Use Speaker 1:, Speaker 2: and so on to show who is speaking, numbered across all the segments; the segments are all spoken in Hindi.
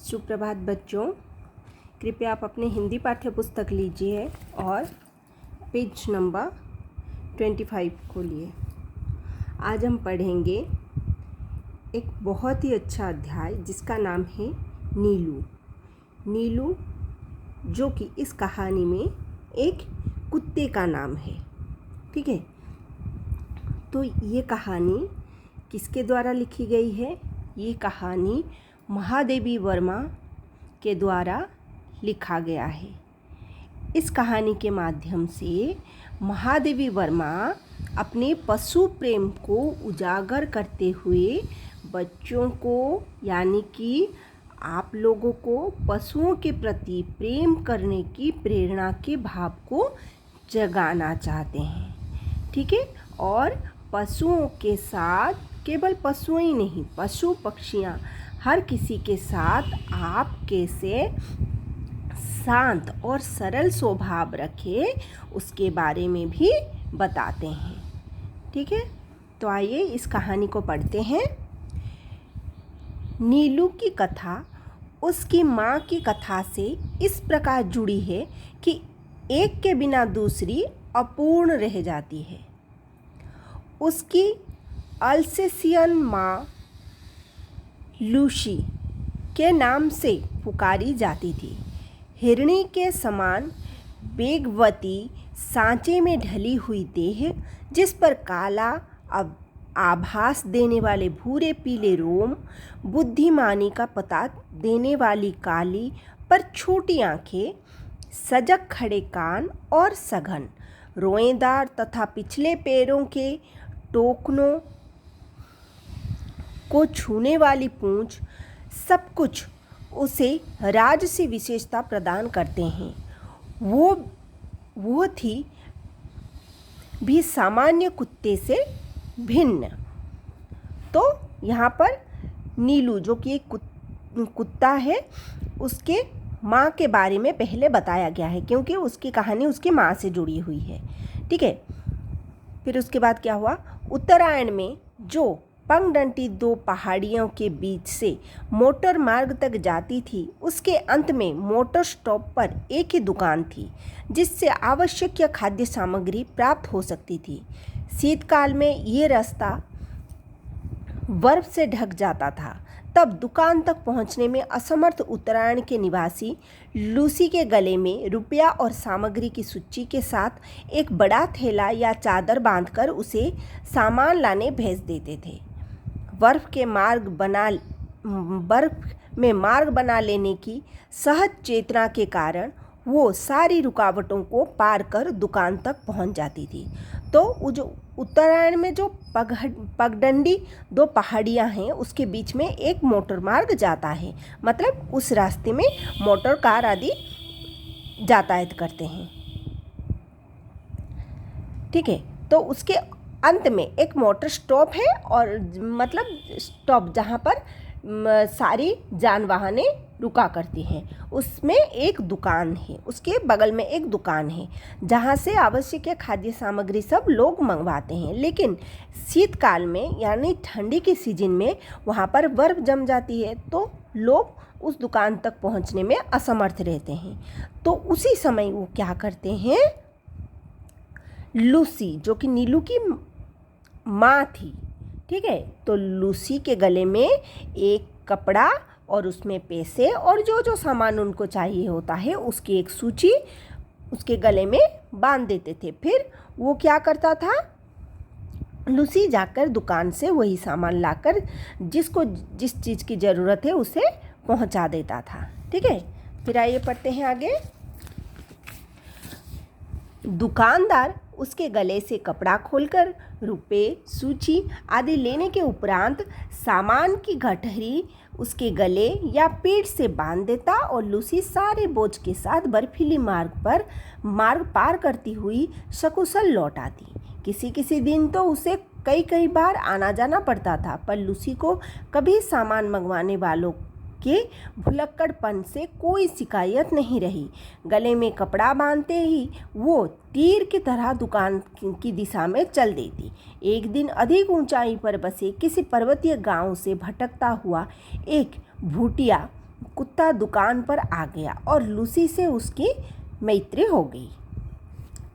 Speaker 1: सुप्रभात बच्चों, कृपया आप अपने हिंदी पाठ्य पुस्तक लीजिए और पेज नंबर 25 खोलिए। आज हम पढ़ेंगे एक बहुत ही अच्छा अध्याय जिसका नाम है नीलू। नीलू जो कि इस कहानी में एक कुत्ते का नाम है। ठीक है, तो ये कहानी किसके द्वारा लिखी गई है? ये कहानी महादेवी वर्मा के द्वारा लिखा गया है। इस कहानी के माध्यम से महादेवी वर्मा अपने पशु प्रेम को उजागर करते हुए बच्चों को यानी कि आप लोगों को पशुओं के प्रति प्रेम करने की प्रेरणा के भाव को जगाना चाहते हैं। ठीक है, और पशुओं के साथ केवल पशु ही नहीं, पशु पक्षियाँ हर किसी के साथ आप कैसे शांत और सरल स्वभाव रखे उसके बारे में भी बताते हैं। ठीक है, तो आइए इस कहानी को पढ़ते हैं। नीलू की कथा उसकी माँ की कथा से इस प्रकार जुड़ी है कि एक के बिना दूसरी अपूर्ण रह जाती है। उसकी अल्सेशियन माँ लूसी के नाम से पुकारी जाती थी। हिरणी के समान वेगवती सांचे में ढली हुई देह, जिस पर काला आभास देने वाले भूरे पीले रोम, बुद्धिमानी का पता देने वाली काली पर छोटी आंखें, सजग खड़े कान और सघन रोएदार तथा पिछले पैरों के टोकनों को छूने वाली पूंछ, सब कुछ उसे राजसी विशेषता प्रदान करते हैं। वो थी भी सामान्य कुत्ते से भिन्न। तो यहाँ पर नीलू जो कि एक कुत्ता है, उसके माँ के बारे में पहले बताया गया है क्योंकि उसकी कहानी उसकी माँ से जुड़ी हुई है। ठीक है, फिर उसके बाद क्या हुआ? उत्तरायण में जो पंगडंडी दो पहाड़ियों के बीच से मोटर मार्ग तक जाती थी, उसके अंत में मोटर स्टॉप पर एक ही दुकान थी जिससे आवश्यक खाद्य सामग्री प्राप्त हो सकती थी। शीतकाल में ये रास्ता बर्फ से ढक जाता था। तब दुकान तक पहुंचने में असमर्थ उत्तरायण के निवासी लूसी के गले में रुपया और सामग्री की सूची के साथ एक बड़ा थैला या चादर बांधकर उसे सामान लाने भेज देते थे। बर्फ में मार्ग बना लेने की सहज चेतना के कारण वो सारी रुकावटों को पार कर दुकान तक पहुंच जाती थी। तो जो उत्तरायण में जो पगडंडी दो पहाड़ियाँ हैं, उसके बीच में एक मोटर मार्ग जाता है, मतलब उस रास्ते में मोटर कार आदि यातायात करते हैं। ठीक है, तो उसके अंत में एक मोटर स्टॉप है और मतलब स्टॉप जहाँ पर सारी जान वाहनें रुका करती हैं, उसमें एक दुकान है, उसके बगल में एक दुकान है जहाँ से आवश्यक खाद्य सामग्री सब लोग मंगवाते हैं। लेकिन शीतकाल में यानी ठंडी के सीजन में वहाँ पर बर्फ़ जम जाती है, तो लोग उस दुकान तक पहुँचने में असमर्थ रहते हैं। तो उसी समय वो क्या करते हैं, लूसी जो कि नीलू की माँ थी, ठीक है, तो लूसी के गले में एक कपड़ा और उसमें पैसे और जो जो सामान उनको चाहिए होता है उसकी एक सूची उसके गले में बांध देते थे। फिर वो क्या करता था, लूसी जाकर दुकान से वही सामान लाकर जिसको जिस चीज़ की ज़रूरत है उसे पहुंचा देता था। ठीक है, फिर आइए पढ़ते हैं आगे। दुकानदार उसके गले से कपड़ा खोलकर रुपए, सूची आदि लेने के उपरांत सामान की गठरी उसके गले या पीठ से बांध देता और लूसी सारे बोझ के साथ बर्फीली मार्ग पार करती हुई सकुशल लौट आती। किसी किसी दिन तो उसे कई बार आना जाना पड़ता था, पर लूसी को कभी सामान मंगवाने वालों के भुलक्कड़पन से कोई शिकायत नहीं रही। गले में कपड़ा बांधते ही वो तीर की तरह दुकान की दिशा में चल देती। एक दिन अधिक ऊंचाई पर बसे किसी पर्वतीय गांव से भटकता हुआ एक भूटिया कुत्ता दुकान पर आ गया और लूसी से उसकी मैत्री हो गई।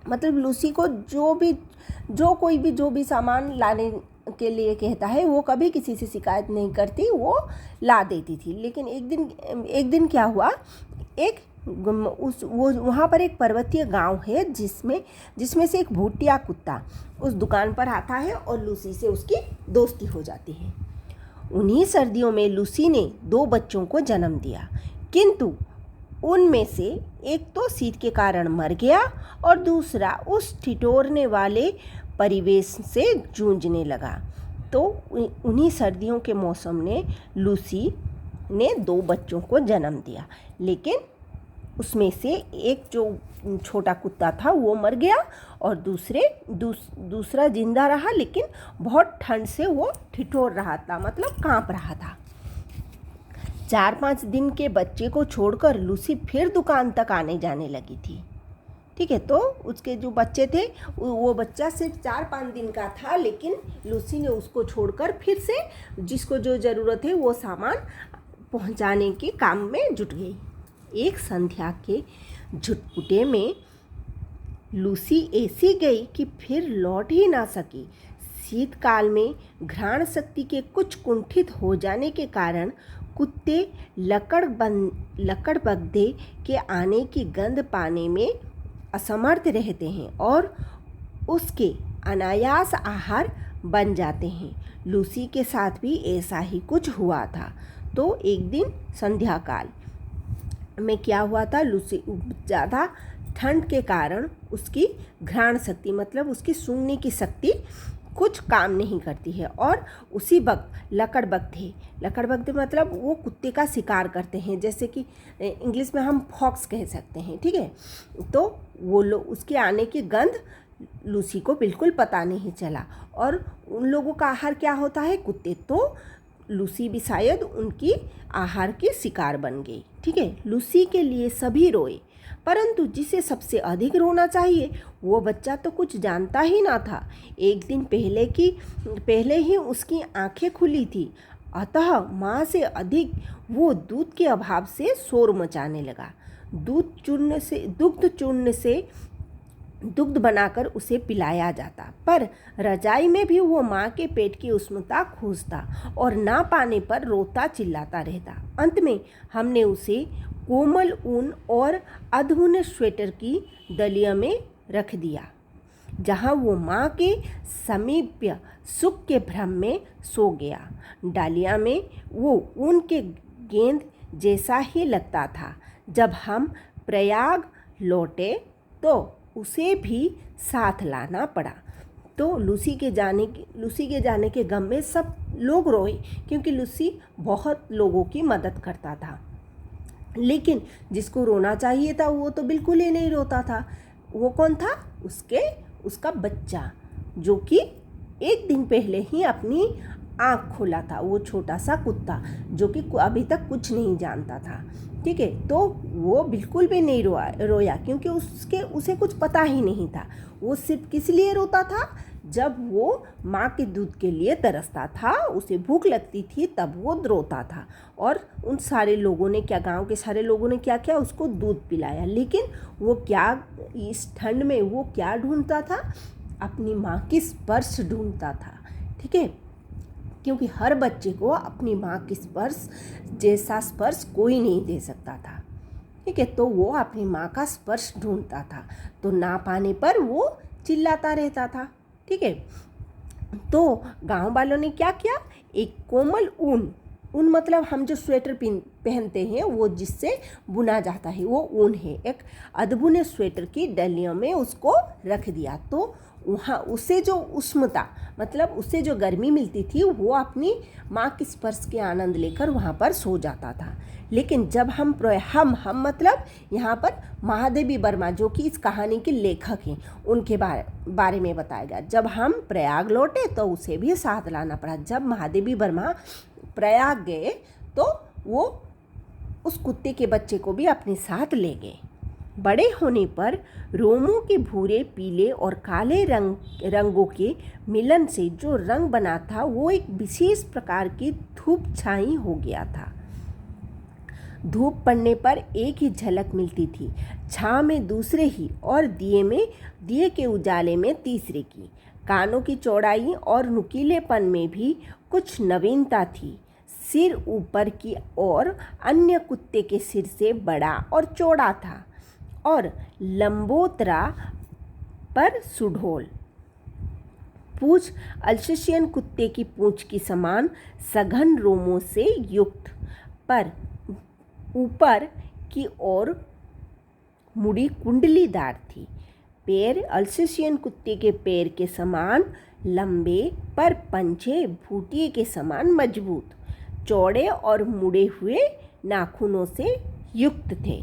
Speaker 1: मतलब लूसी को जो भी सामान लाने के लिए कहता है वो कभी किसी से शिकायत नहीं करती, वो ला देती थी। लेकिन एक दिन क्या हुआ, वहाँ पर एक पर्वतीय गांव है जिसमें से एक भूतिया कुत्ता उस दुकान पर आता है और लूसी से उसकी दोस्ती हो जाती है। उन्हीं सर्दियों में लूसी ने 2 बच्चों को जन्म दिया, किंतु उनमें से एक तो शीत के कारण मर गया और दूसरा उस ठिठुरने वाले परिवेश से जूझने लगा। तो उन्हीं सर्दियों के मौसम ने लूसी ने 2 बच्चों को जन्म दिया, लेकिन उसमें से एक जो छोटा कुत्ता था वो मर गया और दूसरा जिंदा रहा, लेकिन बहुत ठंड से वो ठिठुर रहा था, मतलब कांप रहा था। 4-5 दिन के बच्चे को छोड़कर लूसी फिर दुकान तक आने जाने लगी थी। ठीक है, तो उसके जो बच्चे थे वो बच्चा सिर्फ 4-5 दिन का था, लेकिन लूसी ने उसको छोड़कर फिर से जिसको जो ज़रूरत है वो सामान पहुंचाने के काम में जुट गई। एक संध्या के झुटपुटे में लूसी ऐसी गई कि फिर लौट ही ना सकी। शीतकाल में घ्राण शक्ति के कुछ कुंठित हो जाने के कारण कुत्ते लकड़बग्घे के आने की गंध पाने में असमर्थ रहते हैं और उसके अनायास आहार बन जाते हैं। लूसी के साथ भी ऐसा ही कुछ हुआ था। तो एक दिन संध्या काल में क्या हुआ था, लूसी ज़्यादा ठंड के कारण उसकी घ्राण शक्ति, मतलब उसकी सूंघने की शक्ति कुछ काम नहीं करती है और उसी वक्त लकड़बग्घे मतलब वो कुत्ते का शिकार करते हैं, जैसे कि इंग्लिश में हम फॉक्स कह सकते हैं। ठीक है, तो वो लोग उसके आने की गंध लूसी को बिल्कुल पता नहीं चला और उन लोगों का आहार क्या होता है, कुत्ते। तो लूसी भी शायद उनकी आहार की शिकार बन गई। ठीक है, लूसी के लिए सभी रोए, परंतु जिसे सबसे अधिक रोना चाहिए वो बच्चा तो कुछ जानता ही ना था। एक दिन पहले ही उसकी आंखें खुली थी, अतः माँ से अधिक वो दूध के अभाव से शोर मचाने लगा। दुग्ध बनाकर उसे पिलाया जाता, पर रजाई में भी वो माँ के पेट की उष्णता खोजता और ना पाने पर रोता चिल्लाता रहता। अंत में हमने उसे कोमल ऊन और अधबुने स्वेटर की दलिया में रख दिया, जहाँ वो माँ के समीप सुख के भ्रम में सो गया। डालिया में वो ऊन के गेंद जैसा ही लगता था। जब हम प्रयाग लौटे तो उसे भी साथ लाना पड़ा। तो लूसी के जाने के गम में सब लोग रोए, क्योंकि लूसी बहुत लोगों की मदद करता था। लेकिन जिसको रोना चाहिए था वो तो बिल्कुल ही नहीं रोता था। वो कौन था? उसका बच्चा, जो कि एक दिन पहले ही अपनी आँख खोला था। वो छोटा सा कुत्ता जो कि अभी तक कुछ नहीं जानता था। ठीक है, तो वो बिल्कुल भी नहीं रोया, क्योंकि उसे कुछ पता ही नहीं था। वो सिर्फ किस लिए रोता था? जब वो माँ के दूध के लिए तरसता था, उसे भूख लगती थी, तब वो रोता था। और उन सारे लोगों ने गांव के सारे लोगों ने क्या किया? उसको दूध पिलाया। लेकिन वो इस ठंड में वो क्या ढूंढता था? अपनी माँ की स्पर्श ढूंढता था। ठीक है, क्योंकि हर बच्चे को अपनी माँ की स्पर्श जैसा स्पर्श कोई नहीं दे सकता था। ठीक है, तो वो अपनी माँ का स्पर्श ढूंढता था, तो ना पाने पर वो चिल्लाता रहता था। ठीक है, तो गांव वालों ने क्या किया? एक कोमल ऊन मतलब हम जो स्वेटर पहनते हैं वो जिससे बुना जाता है वो ऊन है, एक अधबुने स्वेटर की डलियों में उसको रख दिया। तो वहाँ उसे जो उष्णता, मतलब उससे जो गर्मी मिलती थी, वो अपनी माँ के स्पर्श के आनंद लेकर वहाँ पर सो जाता था। लेकिन जब हम मतलब यहाँ पर महादेवी वर्मा, जो कि इस कहानी के लेखक हैं, उनके बारे में बताएगा। जब हम प्रयाग लौटे तो उसे भी साथ लाना पड़ा। जब महादेवी वर्मा प्रयाग गए तो वो उस कुत्ते के बच्चे को भी अपने साथ ले गए। बड़े होने पर रोमों के भूरे, पीले और काले रंगों के मिलन से जो रंग बना था वो एक विशेष प्रकार की धूप छाई हो गया था। धूप पड़ने पर एक ही झलक मिलती थी, छाँव में दूसरे ही और दिए के उजाले में तीसरे की। कानों की चौड़ाई और नुकीलेपन में भी कुछ नवीनता थी। सिर ऊपर की ओर अन्य कुत्ते के सिर से बड़ा और चौड़ा था और लंबोतरा पर सुडौल। पूंछ अल्सेशियन कुत्ते की पूंछ की समान सघन रोमों से युक्त, पर ऊपर की ओर मुड़ी कुंडलीदार थी। पैर अल्सेशियन कुत्ते के पैर के समान लंबे, पर पंजे भूतिए के समान मजबूत, चौड़े और मुड़े हुए नाखूनों से युक्त थे।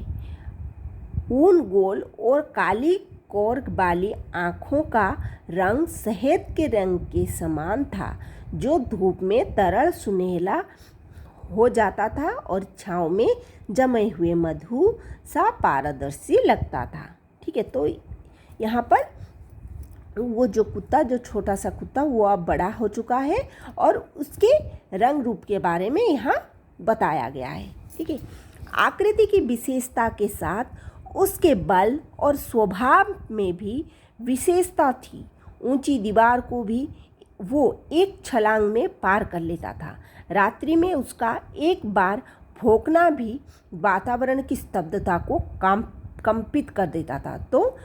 Speaker 1: ऊन गोल और काली कोर्क वाली आँखों का रंग शहद के रंग के समान था, जो धूप में तरल सुनहला हो जाता था और छाँव में जमे हुए मधु सा पारदर्शी लगता था। ठीक है, तो यहाँ पर वो जो कुत्ता, जो छोटा सा कुत्ता, वो अब बड़ा हो चुका है और उसके रंग रूप के बारे में यहाँ बताया गया है। ठीक है, आकृति की विशेषता के साथ उसके बल और स्वभाव में भी विशेषता थी। ऊंची दीवार को भी वो एक छलांग में पार कर लेता था। रात्रि में उसका एक बार भौंकना भी वातावरण की स्तब्धता को कंपित कर देता था। तो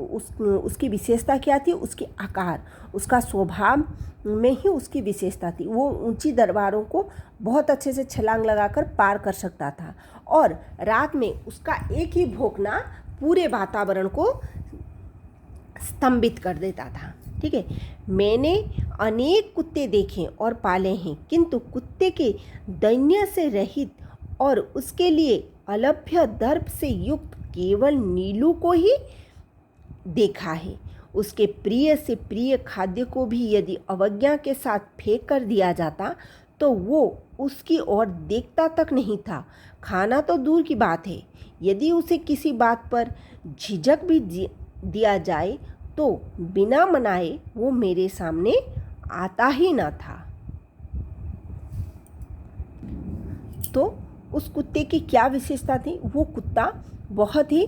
Speaker 1: उसकी विशेषता क्या थी? उसके आकार, उसका स्वभाव में ही उसकी विशेषता थी। वो ऊंची दीवारों को बहुत अच्छे से छलांग लगाकर पार कर सकता था और रात में उसका एक ही भौंकना पूरे वातावरण को स्तंभित कर देता था। ठीक है, मैंने अनेक कुत्ते देखे और पाले हैं, किंतु कुत्ते के दैन्य से रहित और उसके लिए अलभ्य दर्प से युक्त केवल नीलू को ही देखा है। उसके प्रिय से प्रिय खाद्य को भी यदि अवज्ञा के साथ फेंक कर दिया जाता तो वो उसकी ओर देखता तक नहीं था। खाना तो दूर की बात है, यदि उसे किसी बात पर झिझक भी दिया जाए तो बिना मनाए वो मेरे सामने आता ही ना था। तो उस कुत्ते की क्या विशेषता थी? वो कुत्ता बहुत ही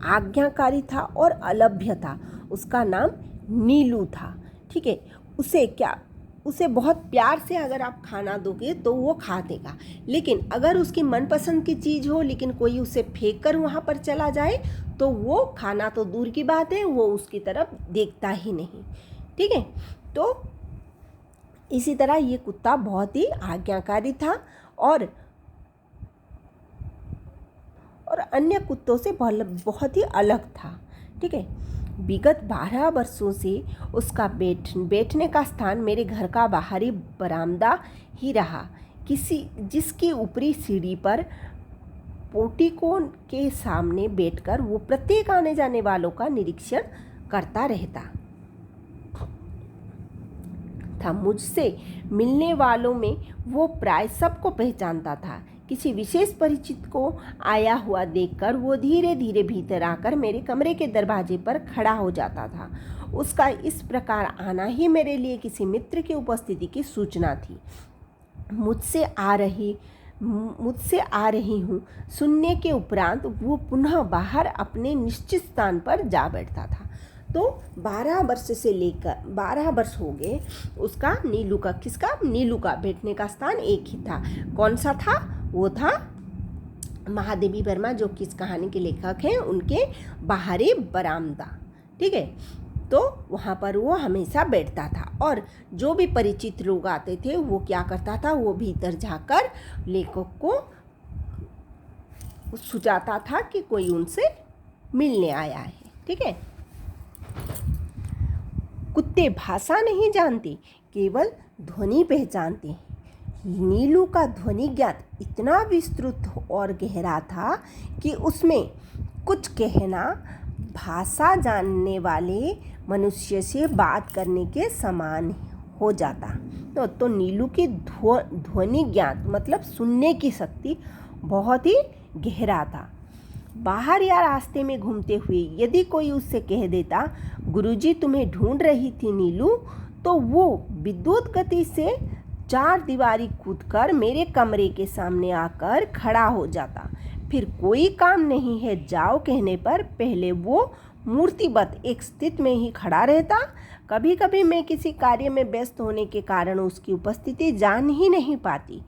Speaker 1: आज्ञाकारी था और अलभ्य था। उसका नाम नीलू था। ठीक है, उसे बहुत प्यार से अगर आप खाना दोगे तो वो खा देगा, लेकिन अगर उसकी मनपसंद की चीज़ हो लेकिन कोई उसे फेंक कर वहाँ पर चला जाए तो वो खाना तो दूर की बात है, वो उसकी तरफ देखता ही नहीं। ठीक है, तो इसी तरह ये कुत्ता बहुत ही आज्ञाकारी था और अन्य कुत्तों से बहुत ही अलग था। ठीक है, विगत 12 वर्षों से उसका बैठने का स्थान मेरे घर का बाहरी बरामदा ही रहा, जिसकी ऊपरी सीढ़ी पर पोर्टिको के सामने बैठकर वो प्रत्येक आने जाने वालों का निरीक्षण करता रहता था। मुझसे मिलने वालों में वो प्राय सबको पहचानता था। किसी विशेष परिचित को आया हुआ देखकर वो धीरे धीरे भीतर आकर मेरे कमरे के दरवाजे पर खड़ा हो जाता था। उसका इस प्रकार आना ही मेरे लिए किसी मित्र की उपस्थिति की सूचना थी। मुझसे आ रही हूँ सुनने के उपरांत वो पुनः बाहर अपने निश्चित स्थान पर जा बैठता था। तो 12 वर्ष हो गए उसका, नीलू का बैठने का स्थान एक ही था। कौन सा था? वो था महादेवी वर्मा, जो कि इस कहानी के लेखक हैं, उनके बाहरी बरामदा। ठीक है, तो वहाँ पर वो हमेशा बैठता था और जो भी परिचित लोग आते थे वो क्या करता था, वो भीतर जाकर लेखक को सुझाता था कि कोई उनसे मिलने आया है। ठीक है, कुत्ते भाषा नहीं जानते, केवल ध्वनि पहचानते हैं। नीलू का ध्वनि ज्ञात इतना विस्तृत और गहरा था कि उसमें कुछ कहना भाषा जानने वाले मनुष्य से बात करने के समान हो जाता। तो नीलू की ध्वनि ज्ञात मतलब सुनने की शक्ति बहुत ही गहरा था। बाहर या रास्ते में घूमते हुए यदि कोई उससे कह देता, गुरुजी तुम्हें ढूंढ रही थी नीलू, तो वो विद्युत गति से चार दीवारी कूदकर मेरे कमरे के सामने आकर खड़ा हो जाता। फिर कोई काम नहीं है जाओ कहने पर पहले वो मूर्तिवत एक स्थिति में ही खड़ा रहता। कभी कभी मैं किसी कार्य में व्यस्त होने के कारण उसकी उपस्थिति जान ही नहीं पाती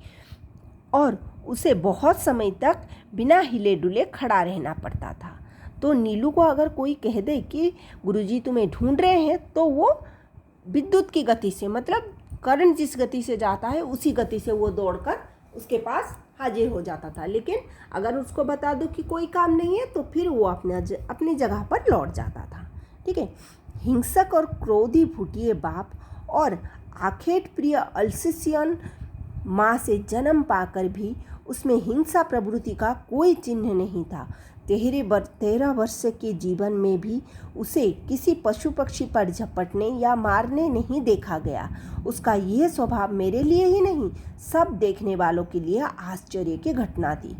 Speaker 1: और उसे बहुत समय तक बिना हिले डुले खड़ा रहना पड़ता था। तो नीलू को अगर कोई कह दे कि गुरुजी तुम्हें ढूंढ रहे हैं, तो वो विद्युत की गति से, मतलब करंट जिस गति से जाता है उसी गति से वो दौड़कर उसके पास हाजिर हो जाता था। लेकिन अगर उसको बता दो कि कोई काम नहीं है तो फिर वो अपनी जगह पर लौट जाता था। ठीक है। हिंसक और क्रोधी भूटिये बाप और आखेट प्रिय अल्सेशियन माँ से जन्म पाकर भी उसमें हिंसा प्रवृत्ति का कोई चिन्ह नहीं था। 13 वर्ष के जीवन में भी उसे किसी पशु पक्षी पर झपटने या मारने नहीं देखा गया। उसका यह स्वभाव मेरे लिए ही नहीं, सब देखने वालों के लिए आश्चर्य की घटना थी।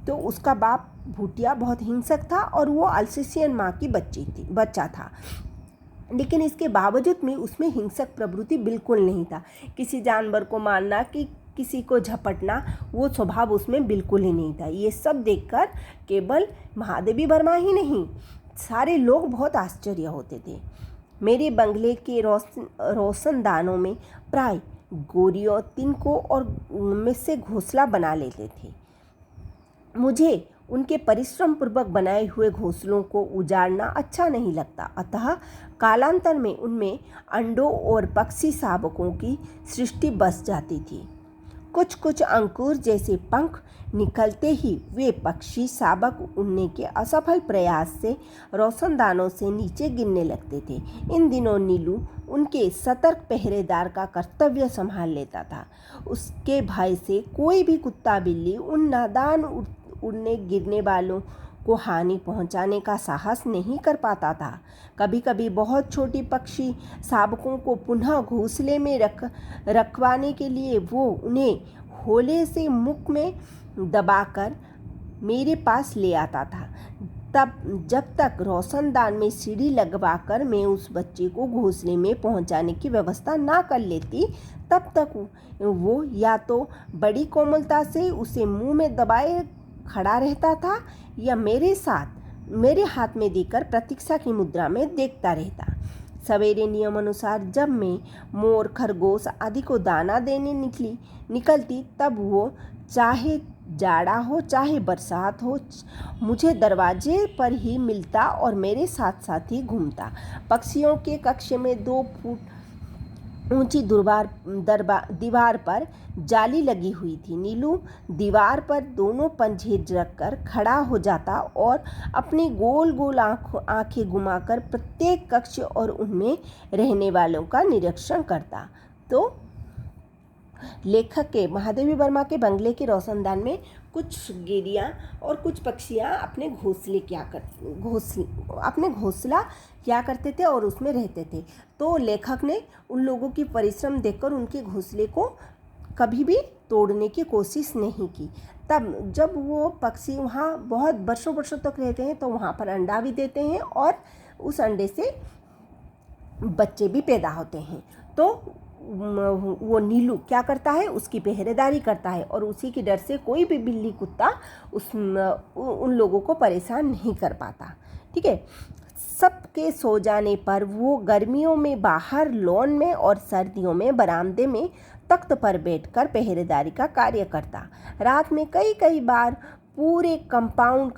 Speaker 1: तो उसका बाप भूटिया बहुत हिंसक था और वो अल्सेशियन माँ की बच्चा था, लेकिन इसके बावजूद में उसमें हिंसक प्रवृत्ति बिल्कुल नहीं था। किसी जानवर को मारना कि किसी को झपटना, वो स्वभाव उसमें बिल्कुल ही नहीं था। ये सब देखकर केवल महादेवी वर्मा ही नहीं, सारे लोग बहुत आश्चर्य होते थे। मेरे बंगले के रोशनदानों में प्राय गोरियों, तिनकों और में से घोंसला बना लेते थे। मुझे उनके परिश्रम पूर्वक बनाए हुए घोंसलों को उजाड़ना अच्छा नहीं लगता, अतः कालांतर में उनमें अंडों और पक्षी शावकों की सृष्टि बस जाती थी। कुछ कुछ अंकुर जैसे पंख निकलते ही वे पक्षी शावक उड़ने के असफल प्रयास से रोशनदानों से नीचे गिरने लगते थे। इन दिनों नीलू उनके सतर्क पहरेदार का कर्तव्य संभाल लेता था। उसके भय से कोई भी कुत्ता बिल्ली उन नादान उड़ने गिरने वालों को हानि पहुंचाने का साहस नहीं कर पाता था। कभी कभी बहुत छोटी पक्षी शावकों को पुनः घोंसले में रखवाने के लिए वो उन्हें होले से मुख में दबाकर मेरे पास ले आता था। तब जब तक रोशनदान में सीढ़ी लगवाकर मैं उस बच्चे को घोंसले में पहुंचाने की व्यवस्था ना कर लेती, तब तक वो या तो बड़ी कोमलता से उसे मुंह में दबाए खड़ा रहता था या मेरे हाथ में देकर प्रतीक्षा की मुद्रा में देखता रहता। सवेरे नियम अनुसार जब मैं मोर, खरगोश आदि को दाना देने निकलती, तब वो चाहे जाड़ा हो चाहे बरसात हो, मुझे दरवाजे पर ही मिलता और मेरे साथ साथ ही घूमता। पक्षियों के कक्ष में 2 फुट ऊंची दीवार पर जाली लगी हुई थी। नीलू दीवार पर दोनों पंजे रखकर खड़ा हो जाता और अपनी गोल गोल आंखें घुमाकर प्रत्येक कक्ष और उनमें रहने वालों का निरीक्षण करता। तो लेखक के महादेवी वर्मा के बंगले के रोशनदान में कुछ गिरियाँ और कुछ पक्षियाँ अपने घोंसला किया करते थे और उसमें रहते थे। तो लेखक ने उन लोगों की परिश्रम देखकर उनके घोंसले को कभी भी तोड़ने की कोशिश नहीं की। तब जब वो पक्षी वहाँ बहुत वर्षों तक रहते हैं तो वहाँ पर अंडा भी देते हैं और उस अंडे से बच्चे भी पैदा होते हैं। तो वो नीलू क्या करता है, उसकी पहरेदारी करता है और उसी के डर से कोई भी बिल्ली कुत्ता उन लोगों को परेशान नहीं कर पाता। ठीक है। सबके सो जाने पर वो गर्मियों में बाहर लॉन में और सर्दियों में बरामदे में तख्त पर बैठकर पहरेदारी का कार्य करता। रात में कई बार पूरे कंपाउंड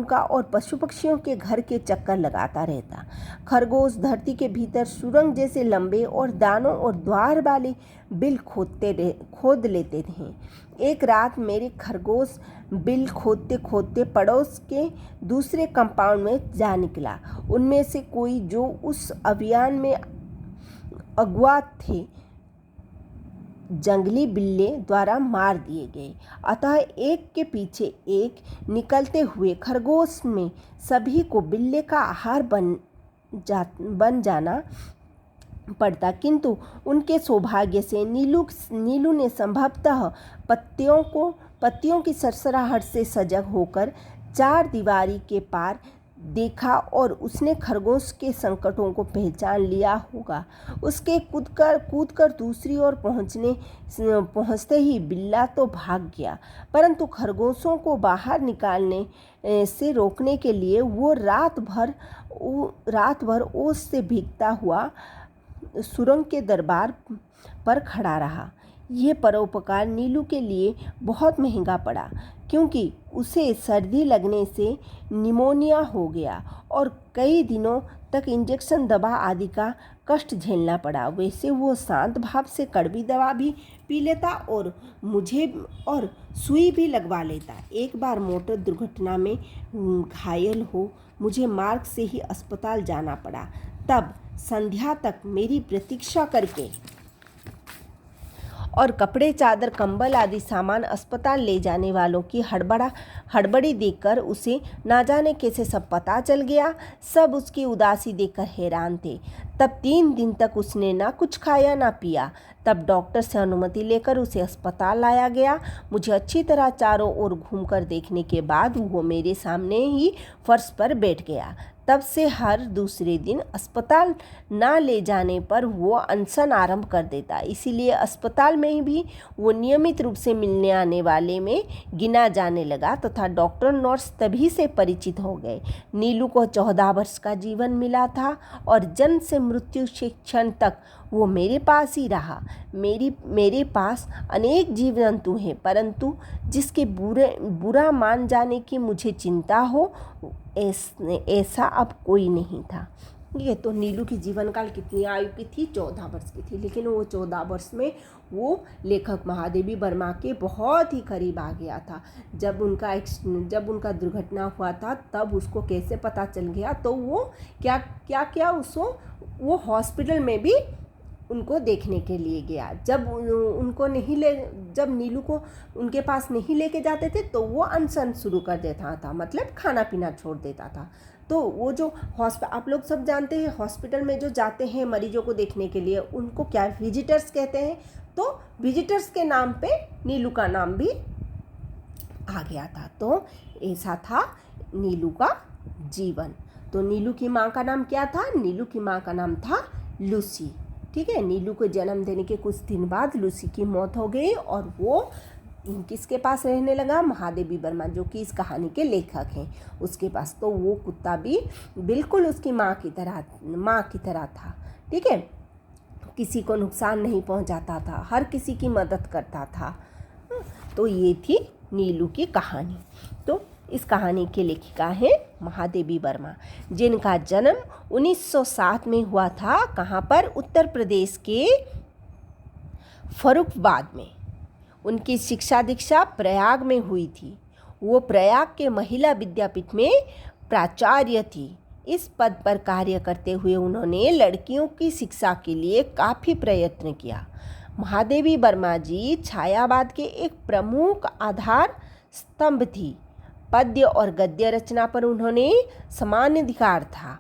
Speaker 1: का और पशु पक्षियों के घर के चक्कर लगाता रहता। खरगोश धरती के भीतर सुरंग जैसे लंबे और दानों और द्वार वाले बिल खोद लेते थे। एक रात मेरे खरगोश बिल खोदते पड़ोस के दूसरे कंपाउंड में जा निकला। उनमें से कोई जो उस अभियान में अगुआ थे जंगली बिल्ले द्वारा मार दिए गए। अतः एक के पीछे एक निकलते हुए खरगोश में सभी को बिल्ले का आहार बन जाना पड़ता। किंतु उनके सौभाग्य से नीलू ने संभवतः पत्तियों की सरसराहट से सजग होकर 4 दीवारी के पार देखा और उसने खरगोश के संकटों को पहचान लिया होगा। उसके कूद कर दूसरी ओर पहुंचते ही बिल्ला तो भाग गया, परंतु खरगोशों को बाहर निकालने से रोकने के लिए वो रात भर ओस से भीगता हुआ सुरंग के दरबार पर खड़ा रहा। यह परोपकार नीलू के लिए बहुत महंगा पड़ा, क्योंकि उसे सर्दी लगने से निमोनिया हो गया और कई दिनों तक इंजेक्शन दवा आदि का कष्ट झेलना पड़ा। वैसे वो शांत भाव से कड़वी दवा भी पी लेता और सुई भी लगवा लेता। एक बार मोटर दुर्घटना में घायल हो मुझे मार्ग से ही अस्पताल जाना पड़ा। तब संध्या तक मेरी प्रतीक्षा करके और कपड़े, चादर, कंबल आदि सामान अस्पताल ले जाने वालों की हड़बड़ी देखकर उसे ना जाने कैसे सब पता चल गया। सब उसकी उदासी देखकर हैरान थे। तब 3 दिन तक उसने ना कुछ खाया ना पिया। तब डॉक्टर से अनुमति लेकर उसे अस्पताल लाया गया। मुझे अच्छी तरह चारों ओर घूमकर देखने के बाद वो मेरे सामने ही फर्श पर बैठ गया। तब से हर दूसरे दिन अस्पताल ना ले जाने पर वो अनशन आरंभ कर देता। इसीलिए अस्पताल में भी वो नियमित रूप से मिलने आने वाले में गिना जाने लगा तथा डॉक्टर नर्स तभी से परिचित हो गए। नीलू को 14 वर्ष का जीवन मिला था और जन्म से मृत्यु के क्षण तक वो मेरे पास ही रहा। मेरे पास अनेक जीव जंतु हैं, परंतु जिसके बुरा मान जाने की मुझे चिंता हो ऐसा अब कोई नहीं था। ये तो नीलू की जीवन काल कितनी आयु की थी? 14 वर्ष की थी। लेकिन वो 14 वर्ष में वो लेखक महादेवी वर्मा के बहुत ही करीब आ गया था। जब उनका दुर्घटना हुआ था तब उसको कैसे पता चल गया, तो वो क्या उसको वो हॉस्पिटल में भी उनको देखने के लिए गया। जब नीलू को उनके पास नहीं लेके जाते थे तो वो अनशन शुरू कर देता था, मतलब खाना पीना छोड़ देता था। तो वो जो आप लोग सब जानते हैं, हॉस्पिटल में जो जाते हैं मरीजों को देखने के लिए, उनको क्या विजिटर्स कहते हैं। तो विजिटर्स के नाम पे नीलू का नाम भी आ गया था। तो ऐसा था नीलू का जीवन। तो नीलू की माँ का नाम क्या था? नीलू की माँ का नाम था लूसी। ठीक है, नीलू को जन्म देने के कुछ दिन बाद लूसी की मौत हो गई और वो किसके पास रहने लगा? महादेवी वर्मा, जो कि इस कहानी के लेखक हैं, उसके पास। तो वो कुत्ता भी बिल्कुल उसकी माँ की तरह था। ठीक है, किसी को नुकसान नहीं पहुंचाता था, हर किसी की मदद करता था। तो ये थी नीलू की कहानी। तो इस कहानी की लेखिका है महादेवी वर्मा, जिनका जन्म 1907 में हुआ था। कहाँ पर? उत्तर प्रदेश के फर्रुखाबाद में। उनकी शिक्षा दीक्षा प्रयाग में हुई थी। वो प्रयाग के महिला विद्यापीठ में प्राचार्य थी। इस पद पर कार्य करते हुए उन्होंने लड़कियों की शिक्षा के लिए काफ़ी प्रयत्न किया। महादेवी वर्मा जी छायावाद के एक प्रमुख आधार स्तंभ थी। पद्य और गद्य रचना पर उन्होंने समान अधिकार था।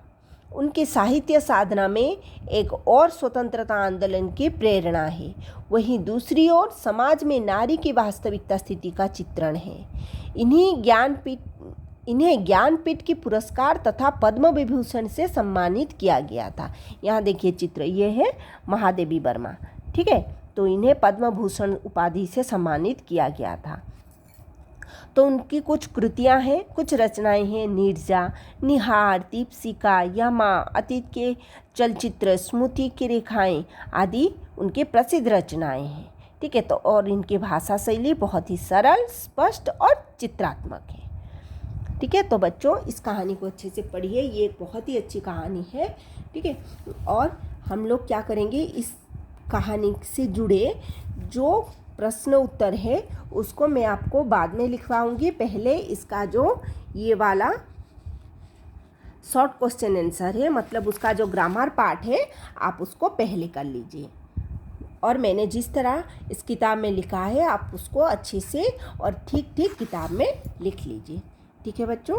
Speaker 1: उनके साहित्य साधना में एक और स्वतंत्रता आंदोलन की प्रेरणा है। वहीं दूसरी ओर समाज में नारी की वास्तविकता स्थिति का चित्रण है। इन्हें ज्ञानपीठ की पुरस्कार तथा पद्म विभूषण से सम्मानित किया गया था। यहाँ देखिए चित्र, ये है महादेवी वर्मा। ठीक है, तो इन्हें पद्म भूषण उपाधि से सम्मानित किया गया था। तो उनकी कुछ कृतियां हैं, कुछ रचनाएं हैं। नीरजा, निहार, दीपशिखा, यमा, अतीत के चलचित्र, स्मृति की रेखाएं आदि उनके प्रसिद्ध रचनाएं हैं। ठीक है, तो और इनकी भाषा शैली बहुत ही सरल, स्पष्ट और चित्रात्मक है। ठीक है, तो बच्चों इस कहानी को अच्छे से पढ़िए, ये एक बहुत ही अच्छी कहानी है। ठीक है, और हम लोग क्या करेंगे, इस कहानी से जुड़े जो प्रश्न उत्तर है उसको मैं आपको बाद में लिखवाऊंगी। पहले इसका जो ये वाला शॉर्ट क्वेश्चन आंसर है, मतलब उसका जो ग्रामर पार्ट है, आप उसको पहले कर लीजिए। और मैंने जिस तरह इस किताब में लिखा है आप उसको अच्छे से और ठीक किताब में लिख लीजिए। ठीक है बच्चों।